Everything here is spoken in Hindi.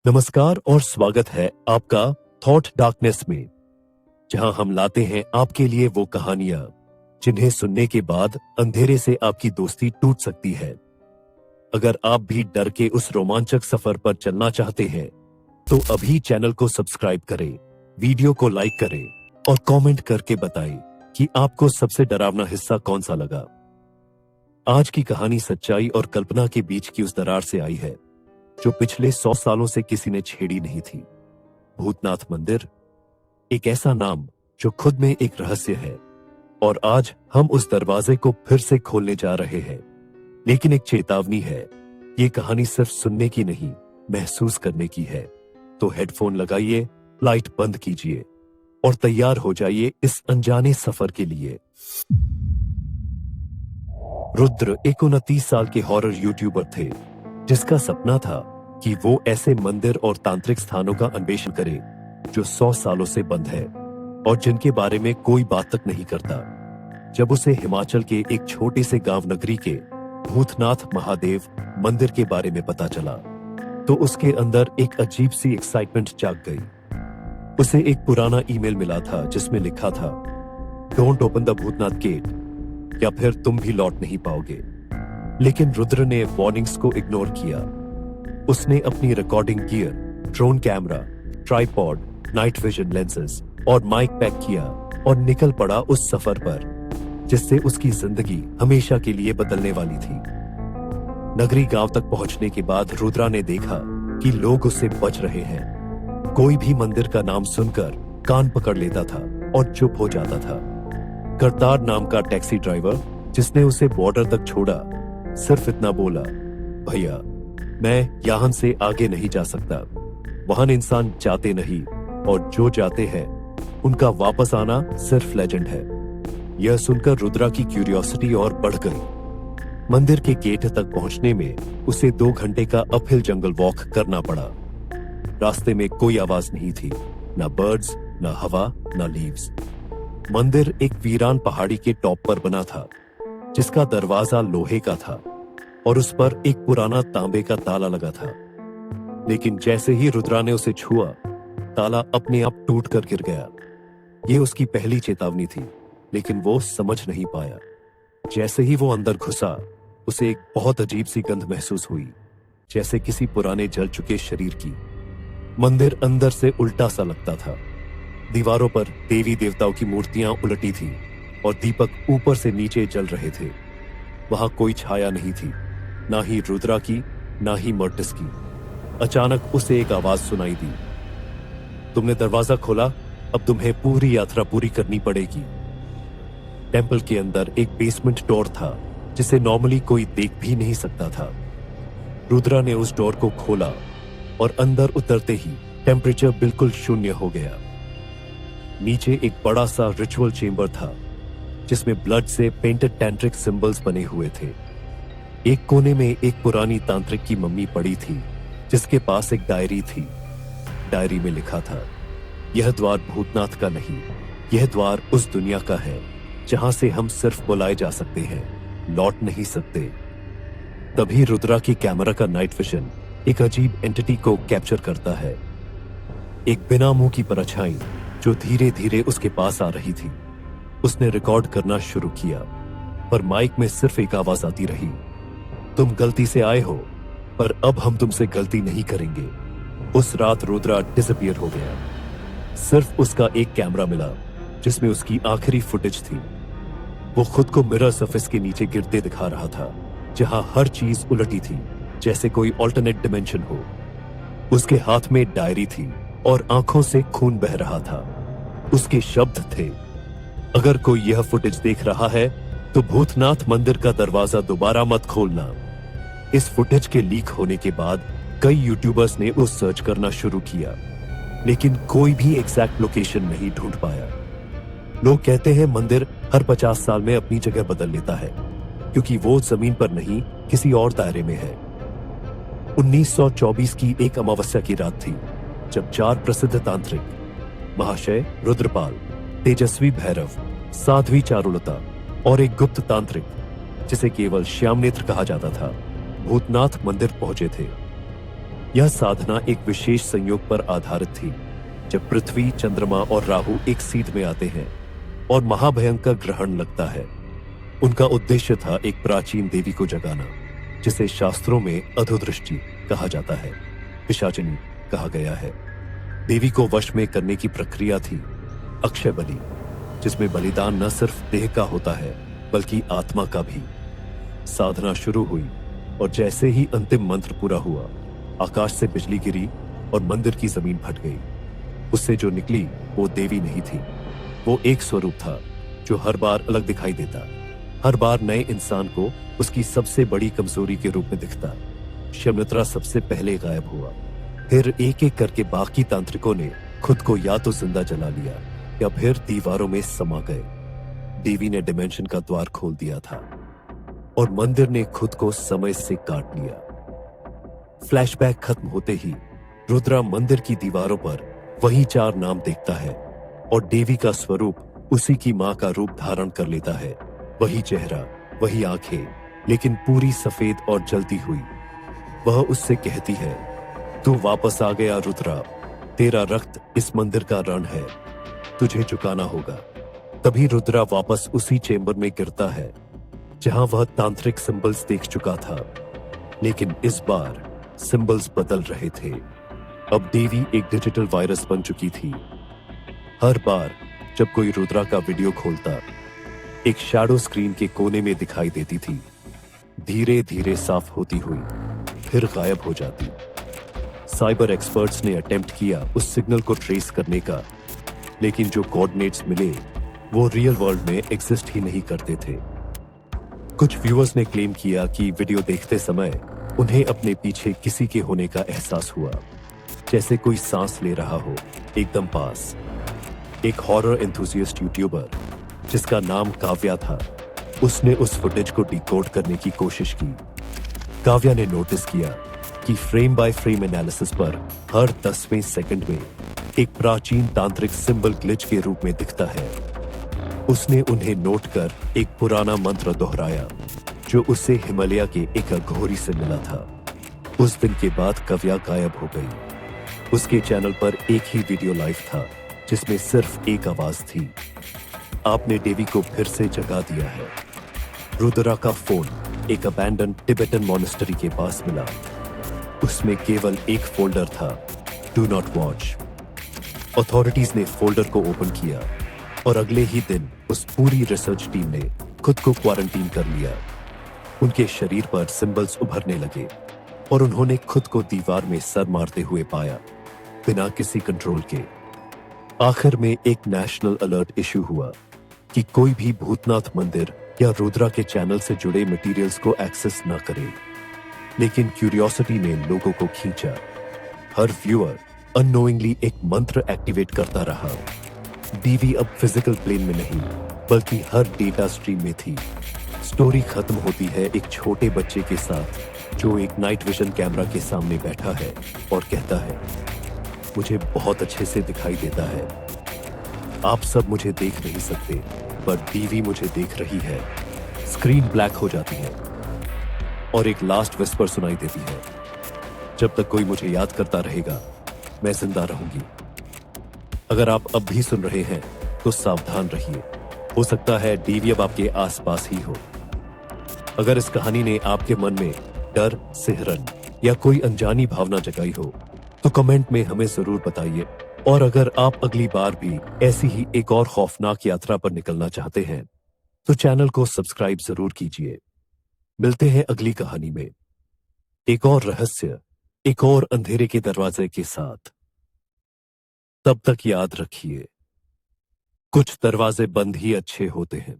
नमस्कार और स्वागत है आपका थॉट डार्कनेस में, जहां हम लाते हैं आपके लिए वो कहानियां जिन्हें सुनने के बाद अंधेरे से आपकी दोस्ती टूट सकती है। अगर आप भी डर के उस रोमांचक सफर पर चलना चाहते हैं तो अभी चैनल को सब्सक्राइब करें, वीडियो को लाइक करें और कमेंट करके बताएं कि आपको सबसे डरावना हिस्सा कौन सा लगा। आज की कहानी सच्चाई और कल्पना के बीच की उस दरार से आई है जो पिछले 100 सालों से किसी ने छेड़ी नहीं थी। भूतनाथ मंदिर, एक ऐसा नाम जो खुद में एक रहस्य है, और आज हम उस दरवाजे को फिर से खोलने जा रहे हैं। लेकिन एक चेतावनी है, ये कहानी सिर्फ सुनने की नहीं, महसूस करने की है। तो हेडफोन लगाइए, लाइट बंद कीजिए और तैयार हो जाइए इस अनजाने सफर के लिए। रुद्र एक 29 साल के हॉरर यूट्यूबर थे जिसका सपना था कि वो ऐसे मंदिर और तांत्रिक स्थानों का अन्वेषण करे जो 100 सालों से बंद है और जिनके बारे में कोई बात तक नहीं करता। जब उसे हिमाचल के एक छोटे से गांव नगरी के भूतनाथ महादेव मंदिर के बारे में पता चला तो उसके अंदर एक अजीब सी एक्साइटमेंट जाग गई। उसे एक पुराना ईमेल मिला था जिसमें लिखा था, don't open the Bhootnath gate या फिर तुम भी लौट नहीं पाओगे। लेकिन रुद्र ने वार्निंग्स को इग्नोर किया। उसने अपनी recording gear, drone camera, tripod, night vision lenses और माइक पैक किया और निकल पड़ा उस सफर पर जिससे उसकी जिंदगी हमेशा के लिए बदलने वाली थी। नगरी गांव तक पहुंचने के बाद रुद्रा ने देखा कि लोग उससे बच रहे हैं। कोई भी मंदिर का नाम सुनकर कान पकड़ लेता था और चुप हो जाता था। करतार नाम का टैक्सी ड्राइवर जिसने उसे बॉर्डर तक छोड़ा सिर्फ इतना बोला, भैया मैं यहां से आगे नहीं जा सकता। वहां इंसान जाते नहीं और जो जाते हैं उनका वापस आना सिर्फ लेजेंड है। यह सुनकर रुद्रा की क्यूरियोसिटी और बढ़ गई। मंदिर के गेट तक पहुंचने में उसे 2 घंटे का अपहिल जंगल वॉक करना पड़ा। रास्ते में कोई आवाज नहीं थी, ना बर्ड्स, ना हवा, ना लीव्स। मंदिर एक वीरान पहाड़ी के टॉप पर बना था जिसका दरवाजा लोहे का था और उस पर एक पुराना तांबे का ताला लगा था। लेकिन जैसे ही रुद्रा ने उसे छुआ, ताला अपने आप टूट कर गिर गया। यह उसकी पहली चेतावनी थी, लेकिन वो समझ नहीं पाया। जैसे ही वो अंदर घुसा, उसे एक बहुत अजीब सी गंध महसूस हुई, जैसे किसी पुराने जल चुके शरीर की। मंदिर अंदर से उल्टा सा लगता था। दीवारों पर देवी देवताओं की मूर्तियां उलटी थी और दीपक ऊपर से नीचे जल रहे थे। वहां कोई छाया नहीं थी, ना ही रुद्रा की, ना ही मर्टिस की। अचानक उसे एक आवाज सुनाई दी, तुमने दरवाजा खोला, अब तुम्हें पूरी यात्रा पूरी करनी पड़ेगी। टेंपल के अंदर एक बेसमेंट डोर था जिसे नॉर्मली कोई देख भी नहीं सकता था। रुद्रा ने उस डोर को खोला और अंदर उतरते ही टेम्परेचर बिल्कुल शून्य हो गया। नीचे एक बड़ा सा रिचुअल चेंबर था जिसमें ब्लड से पेंटेड टैंट्रिक सिंबल्स बने हुए थे। एक कोने में एक पुरानी तांत्रिक की मम्मी पड़ी थी जिसके पास एक डायरी थी। डायरी में लिखा था, यह द्वार भूतनाथ का नहीं, यह द्वार उस दुनिया का है जहां से हम सिर्फ बुलाए जा सकते हैं, लौट नहीं सकते। तभी रुद्रा की कैमरा का नाइट विजन एक अजीब एंटिटी को कैप्चर करता है, एक बिना मुंह की परछाई जो धीरे धीरे उसके पास आ रही थी। उसने रिकॉर्ड करना शुरू किया, पर माइक में सिर्फ एक आवाज आती रही, तुम गलती से आए हो, पर अब हम तुमसे गलती नहीं करेंगे। उस रात रुद्रा डिसअपीयर हो गया। सिर्फ उसका एक कैमरा मिला जिसमें उसकी आखिरी फुटेज थी। वो खुद को मिरर सरफेस के नीचे गिरते दिखा रहा था, जहां हर चीज उलटी थी, जैसे कोई ऑल्टरनेट डिमेंशन हो। उसके हाथ में डायरी थी और आंखों से खून बह रहा था। उसके शब्द थे, अगर कोई यह फुटेज देख रहा है तो भूतनाथ मंदिर का दरवाजा दोबारा मत खोलना। इस फुटेज के लीक होने के बाद कई यूट्यूबर्स ने उस सर्च करना शुरू किया, लेकिन कोई भी एग्जैक्ट लोकेशन नहीं ढूंढ पाया। लोग कहते हैं मंदिर हर 50 साल में अपनी जगह बदल लेता है क्योंकि वो जमीन पर नहीं, किसी और दायरे में है। 1924 की एक अमावस्या की रात थी जब 4 प्रसिद्ध तांत्रिक, महाशय रुद्रपाल, तेजस्वी भैरव, साध्वी चारुलता और एक गुप्त तांत्रिक जिसे केवल श्याम नेत्र कहा जाता था, भूतनाथ मंदिर पहुंचे थे। यह साधना एक विशेष संयोग पर आधारित थी, जब पृथ्वी, चंद्रमा और राहु एक सीध में आते हैं और महाभयंकर ग्रहण लगता है। उनका उद्देश्य था एक प्राचीन देवी को जगाना, जिसे शास्त्रों में अधोदृष्टि कहा जाता है, पिशाचिनी कहा गया है। देवी को वश में करने की प्रक्रिया थी अक्षय बलि, जिसमें बलिदान न सिर्फ देह का होता है बल्कि आत्मा का भी। साधना शुरू हुई और जैसे ही अंतिम मंत्र पूरा हुआ, आकाश से बिजली गिरी और मंदिर की जमीन फट गई। उससे जो निकली वो देवी नहीं थी, वो एक स्वरूप था जो हर बार अलग दिखाई देता, हर बार नए इंसान को उसकी सबसे बड़ी कमजोरी के रूप में दिखता। शमनित्रा सबसे पहले गायब हुआ, फिर एक एक करके बाकी तांत्रिकों ने खुद को या तो जिंदा जला लिया या फिर दीवारों में समा गए। देवी ने डिमेंशन का द्वार खोल दिया था और मंदिर ने खुद को समय से काट लिया। फ्लैशबैक खत्म होते ही रुद्रा मंदिर की दीवारों पर वही 4 नाम देखता है और देवी का स्वरूप उसी की मां का रूप धारण कर लेता है। वही चेहरा, वही आंखें, लेकिन पूरी सफेद और जलती हुई। वह उससे कहती है, तू वापस आ गया रुद्रा, तेरा रक्त इस मंदिर का रण है, तुझे झुकाना होगा। तभी रुद्रा वापस उसी चेंबर में गिरता है जहां वह तांत्रिक सिंबल्स देख चुका था, लेकिन इस बार सिंबल्स बदल रहे थे। अब देवी एक डिजिटल वायरस बन चुकी थी। हर बार जब कोई रुद्रा का वीडियो खोलता, एक शैडो स्क्रीन के कोने में दिखाई देती थी, धीरे धीरे साफ होती हुई, फिर गायब हो जाती। साइबर एक्सपर्ट्स ने अटेम्प्ट किया उस सिग्नल को ट्रेस करने का, लेकिन जो कोऑर्डिनेट्स मिले वो रियल वर्ल्ड में एग्जिस्ट ही नहीं करते थे। कुछ व्यूअर्स ने क्लेम किया कि वीडियो देखते समय उन्हें अपने पीछे किसी के होने का एहसास हुआ, जैसे कोई सांस ले रहा हो एकदम पास। एक हॉरर एंथुसियस्ट यूट्यूबर जिसका नाम काव्या था, उसने उस फुटेज को डिकोड करने की कोशिश की। काव्या ने नोटिस किया कि फ्रेम बाय फ्रेम एनालिसिस पर हर 10वें सेकंड में एक प्राचीन तांत्रिक सिंबल ग्लिच के रूप में दिखता है। उसने उन्हें नोट कर एक पुराना मंत्र दोहराया जो उसे हिमालय के एक अघोरी से मिला था। उस दिन के बाद काव्या गायब हो गई। उसके चैनल पर एक ही वीडियो लाइव था जिसमें सिर्फ एक आवाज थी, आपने देवी को फिर से जगा दिया है। रुद्रा का फोन एक अबैंडन टिबेटन मॉनेस्टरी के पास मिला। उसमें केवल एक फोल्डर था, डू नॉट वॉच। अथॉरिटीज ने फोल्डर को ओपन किया और अगले ही दिन उस पूरी रिसर्च टीम ने खुद को क्वारंटीन कर लिया। उनके शरीर पर सिंबल्स उभरने लगे और उन्होंने खुद को दीवार में सर मारते हुए पाया, बिना किसी कंट्रोल के। आखिर में एक नेशनल अलर्ट इशू हुआ कि कोई भी भूतनाथ मंदिर या रुद्रा के चैनल से जुड़े मटेरियल्स को एक्सेस न करे। लेकिन क्यूरियोसिटी ने लोगों को खींचा। हर व्यूअर अननोइंगली एक मंत्र एक्टिवेट करता रहा। देवी अब फिजिकल प्लेन में नहीं बल्कि हर डेटा स्ट्रीम में थी। स्टोरी खत्म होती है एक छोटे बच्चे के साथ जो एक नाइट विजन कैमरा के सामने बैठा है और कहता है, मुझे बहुत अच्छे से दिखाई देता है। आप सब मुझे देख नहीं सकते, पर देवी मुझे देख रही है। स्क्रीन ब्लैक हो जाती है और एक लास्ट विस्पर सुनाई देती है, जब तक कोई मुझे याद करता रहेगा मैं जिंदा रहूंगी। अगर आप अब भी सुन रहे हैं तो सावधान रहिए, हो सकता है देवी अब आपके आसपास ही हो। अगर इस कहानी ने आपके मन में डर, सिहरन या कोई अनजानी भावना जगाई हो तो कमेंट में हमें जरूर बताइए। और अगर आप अगली बार भी ऐसी ही एक और खौफनाक यात्रा पर निकलना चाहते हैं तो चैनल को सब्सक्राइब जरूर कीजिए। मिलते हैं अगली कहानी में, एक और रहस्य, एक और अंधेरे के दरवाजे के साथ। तब तक याद रखिए, कुछ दरवाजे बंद ही अच्छे होते हैं।